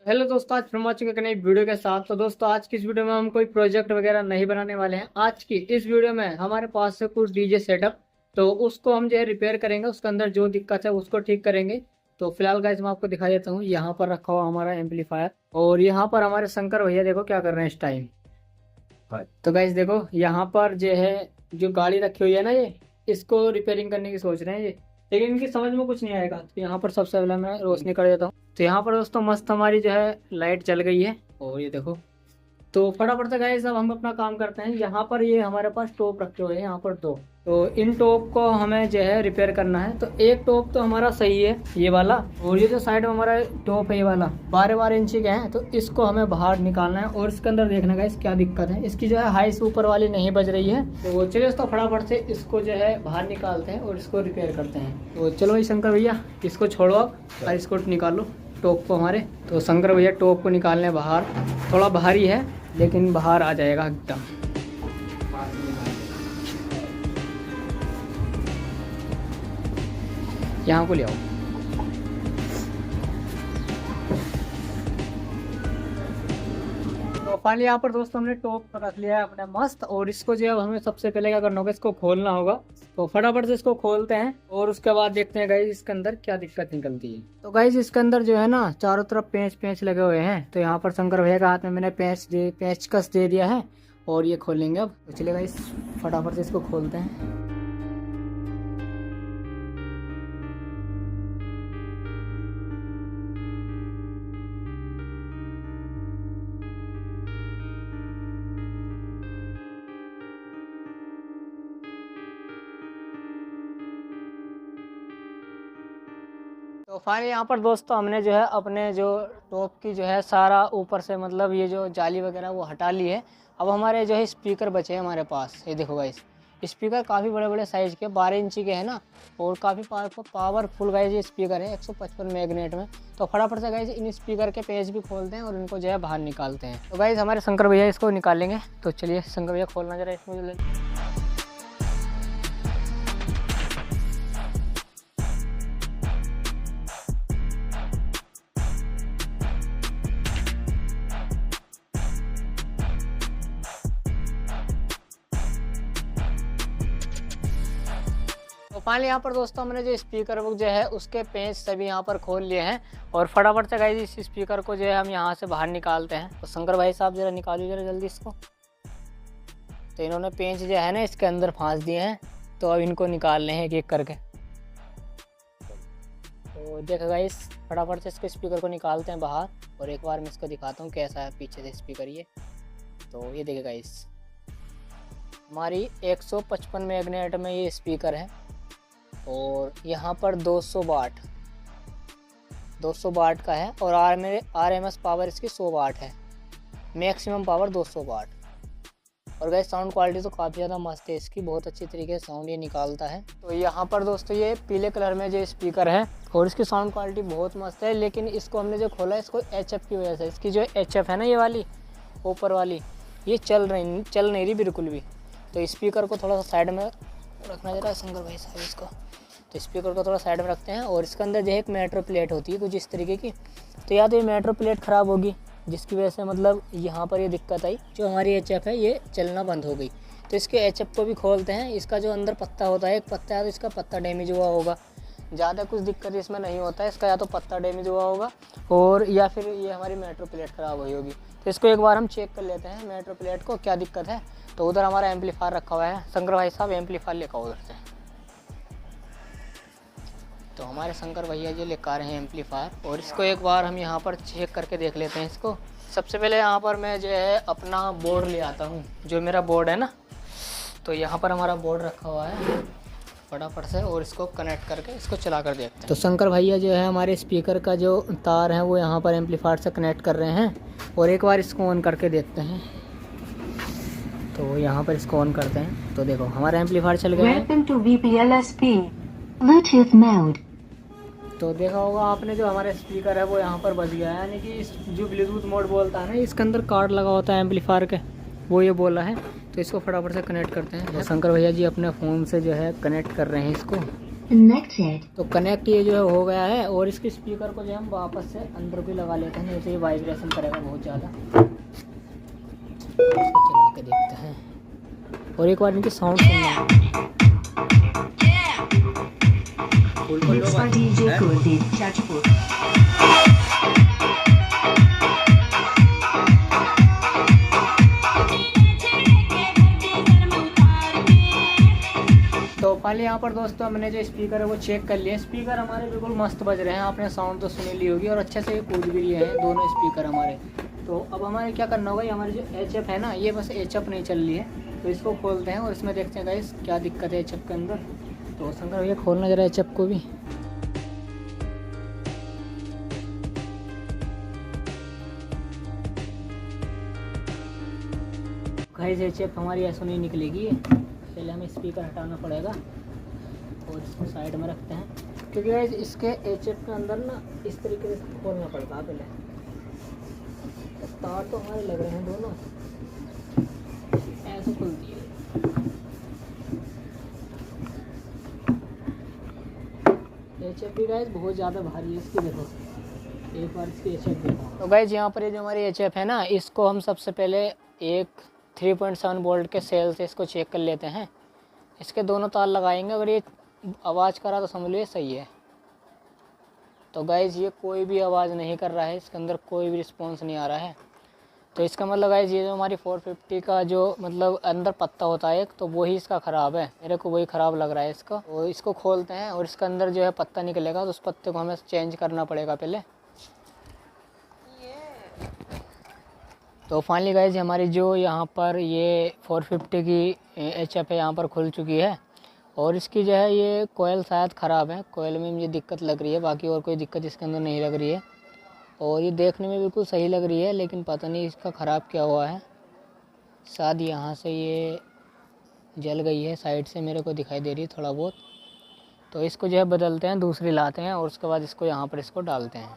Hello दोस्तों, आज फिर आ चुके हैं नई वीडियो के साथ। तो दोस्तों, आज की इस वीडियो में हम कोई प्रोजेक्ट वगैरह नहीं बनाने वाले हैं। आज की इस वीडियो में हमारे पास है कुछ डीजे सेटअप, तो उसको हम जो है रिपेयर करेंगे। उसके अंदर जो दिक्कत है उसको ठीक करेंगे। तो फिलहाल गाइस मैं आपको दिखा देता हूँ। यहाँ पर रखा हुआ हमारा एम्पलीफायर, और यहाँ पर हमारे शंकर भैया देखो क्या कर रहे हैं इस टाइम। तो गाइस देखो, यहाँ पर जो है जो गाड़ी रखी हुई है ना, ये इसको रिपेयरिंग करने की सोच रहे हैं ये, लेकिन इनकी समझ में कुछ नहीं आएगा। तो यहाँ पर सबसे पहले मैं रोशनी कर देता हूँ। तो यहाँ पर दोस्तों मस्त हमारी जो है लाइट जल गई है, और ये देखो। तो फटाफट से गाइस अब हम अपना काम करते हैं। यहाँ पर ये हमारे पास टोप रखे हुए हैं, यहाँ पर दो। तो इन टोप को हमें जो है रिपेयर करना है। तो एक टोप तो हमारा सही है, ये वाला, और ये जो साइड में हमारा टोप है ये वाला 12-12 इंची के हैं। तो इसको हमें बाहर निकालना है, और इसके अंदर देखना गाइस क्या दिक्कत है। इसकी जो है हाइस ऊपर वाली नहीं बज रही है। तो चलिए दोस्तों फटाफट से इसको जो है बाहर निकालते हैं और इसको रिपेयर करते हैं। तो चलो भाई शंकर भैया, इसको छोड़ो आप और इसको निकालो टोप को हमारे। तो शंकर भैया टोप को निकालने बाहर, थोड़ा भारी है लेकिन बाहर आ जाएगा एकदम। यहाँ को ले आओ। तो फाइनली यहाँ पर दोस्तों हमने टॉप रख लिया है अपने मस्त, और इसको जो है हमें सबसे पहले क्या करना होगा, इसको खोलना होगा। तो फटाफट से इसको खोलते हैं और उसके बाद देखते हैं गाइस इसके अंदर क्या दिक्कत निकलती है। तो गाइस इसके अंदर जो है ना चारों तरफ पेंच लगे हुए हैं। तो यहाँ पर शंकर भैया के हाथ में मैंने पेंचकस दे दिया है, और ये खोलेंगे अब। तो चलिए गाइस फटाफट से इसको खोलते हैं। तो फाइनली यहाँ पर दोस्तों हमने जो है अपने जो टॉप की जो है सारा ऊपर से मतलब ये जो जाली वगैरह वो हटा ली है। अब हमारे जो है स्पीकर बचे हैं हमारे पास। ये देखो गाइस, स्पीकर काफ़ी बड़े बड़े साइज़ के 12 इंची के हैं ना, और काफ़ी पावरफुल गाइस ये स्पीकर है 155 मैग्नेट में। तो फटाफट से गाइस इन स्पीकर के पेज भी खोलते हैं और इनको जो है बाहर निकालते हैं। तो गाइस हमारे शंकर भैया इसको निकालेंगे। तो चलिए शंकर भैया खोलना जरा इसमें। तो फाइनली यहाँ पर दोस्तों हमने जो स्पीकर बुक जो है उसके पेज सभी यहाँ पर खोल लिए हैं, और फटाफट से गाइस इस स्पीकर को जो है हम यहाँ से बाहर निकालते हैं। तो शंकर भाई साहब जरा निकालिए जरा जल्दी इसको। तो इन्होंने पेंच जो है ना इसके अंदर फांस दिए हैं, तो अब इनको निकालने हैं एक एक करके। तो देखो गाइस फटाफट से इसके स्पीकर को निकालते हैं बाहर, और एक बार मैं इसको दिखाता हूँ कैसा है पीछे से स्पीकर ये। तो ये देखिए गाइस, हमारी 155 मैग्नेट में ये स्पीकर है, और यहाँ पर 200 वाट का है, और RMS पावर इसकी 100 वाट है। मैक्सिमम पावर 200 वाट। और गाइस साउंड क्वालिटी तो काफ़ी ज़्यादा मस्त है इसकी, बहुत अच्छी तरीके से साउंड ये निकालता है। तो यहाँ पर दोस्तों ये पीले कलर में जो स्पीकर है, और इसकी साउंड क्वालिटी बहुत मस्त है। लेकिन इसको हमने जो खोला इसको HF की वजह से, इसकी जो HF है ना ये वाली ऊपर वाली, ये चल नहीं रही बिल्कुल भी। तो स्पीकर को थोड़ा सा साइड में रखना जरा शंकर भाई साहब इसको। तो स्पीकर को थोड़ा साइड में रखते हैं, और इसके अंदर जो है एक मेट्रो प्लेट होती है कुछ इस तरीके की। तो या तो ये मेट्रो प्लेट ख़राब होगी, जिसकी वजह से मतलब यहाँ पर ये दिक्कत आई, जो हमारी HF है ये चलना बंद हो गई। तो इसके HF को भी खोलते हैं। इसका जो अंदर पत्ता होता है, एक पत्ता है तो इसका पत्ता डैमेज हुआ होगा। ज़्यादा कुछ दिक्कत इसमें नहीं होता है, इसका या तो पत्ता डैमेज हुआ होगा, और या फिर ये हमारी मेट्रो प्लेट ख़राब हुई होगी। तो इसको एक बार हम चेक कर लेते हैं मेट्रो प्लेट को क्या दिक्कत है। तो उधर हमारा एम्पलीफायर रखा हुआ है। शंकर भाई साहब एम्पलीफायर लेकर उधर से। तो हमारे शंकर भैया जी लेकर आ रहे हैं एम्पलीफायर, और इसको एक बार हम यहाँ पर चेक करके देख लेते हैं इसको। सबसे पहले यहाँ पर मैं जो है अपना बोर्ड ले आता हूँ, जो मेरा बोर्ड है ना। तो यहाँ पर हमारा बोर्ड रखा हुआ है फटाफट से, और इसको कनेक्ट करके इसको चला कर देखते हैं। तो शंकर भैया जो है हमारे स्पीकर का जो तार है वो यहाँ पर एम्पलीफायर से कनेक्ट कर रहे हैं, और एक बार इसको ऑन करके देखते हैं। तो यहाँ पर इसको ऑन करते हैं। तो देखो हमारा एम्पलीफायर चल गया है। Bluetooth mode. तो देखा होगा आपने जो हमारा स्पीकर है वो यहाँ पर बज गया है, यानी कि जो ब्लूटूथ मोड बोलता है ना, इसके अंदर कार्ड लगा होता है एम्पलीफायर के, वो ये बोला है। तो इसको फटाफट से कनेक्ट करते हैं। तो शंकर भैया जी अपने फ़ोन से जो है कनेक्ट कर रहे हैं इसको। Connected. तो कनेक्ट ये जो है हो गया है। और इसके स्पीकर को जो है हम वापस से अंदर भी लगा लेते हैं, जैसे ये वाइब्रेशन करेगा बहुत ज़्यादा। इसको चला के देखते हैं और एक बार इनकी साउंड सुनना। Mixed by DJ Gurdeep Jajpur. तो पहले यहाँ पर दोस्तों हमने जो स्पीकर है वो चेक कर लिया। स्पीकर हमारे बिल्कुल मस्त बज रहे हैं, आपने साउंड तो सुनी ली होगी और अच्छे से कूद भी लिए हैं दोनों स्पीकर हमारे। तो अब हमारे क्या करना होगा, ये हमारी जो एचएफ है ना, ये बस एचएफ नहीं चल रही है, तो इसको खोलते हैं और इसमें देखते हैं गाइस क्या दिक्कत है एचएफ के अंदर। तो शंकर भैया खोलना जरा एचएफ को भी। गाइस एचएफ हमारी ऐसा नहीं निकलेगी, पहले हमें स्पीकर हटाना पड़ेगा और इसको साइड में रखते हैं, क्योंकि गाइस इसके एचएफ के अंदर ना इस तरीके से खोलना पड़ता है। पहले तार तो हमारे लग रहे हैं दोनों, ऐसे खुलती है। एचएफ भी गाइस बहुत ज़्यादा भारी है इसकी, देखो एक बार इसकी एचएफ देखो। तो गाइस यहाँ पर ये जो हमारी एचएफ है ना, इसको हम सबसे पहले एक 3.7 वोल्ट के सेल से इसको चेक कर लेते हैं। इसके दोनों तार लगाएंगे, अगर ये आवाज़ करा तो समझ लो ये सही है। तो गाइज़ ये कोई भी आवाज़ नहीं कर रहा है, इसके अंदर कोई भी रिस्पॉन्स नहीं आ रहा है। तो इसका मतलब गाइज़ ये जो हमारी 450 का जो मतलब अंदर पत्ता होता है एक, तो वही इसका ख़राब है, मेरे को वही ख़राब लग रहा है इसका। तो इसको खोलते हैं और इसके अंदर जो है पत्ता निकलेगा, तो उस पत्ते को हमें चेंज करना पड़ेगा पहले। तो फाइनली गाइज हमारी जो यहाँ पर ये 450 की एचएफ है यहाँ पर खुल चुकी है। और इसकी जो है ये कोयल शायद ख़राब है, कोयल में मुझे दिक्कत लग रही है, बाकी और कोई दिक्कत इसके अंदर नहीं लग रही है। और ये देखने में बिल्कुल सही लग रही है, लेकिन पता नहीं इसका ख़राब क्या हुआ है। शायद यहाँ से ये जल गई है, साइड से मेरे को दिखाई दे रही है थोड़ा बहुत। तो इसको जो है बदलते हैं, दूसरी लाते हैं और उसके बाद इसको यहाँ पर इसको डालते हैं।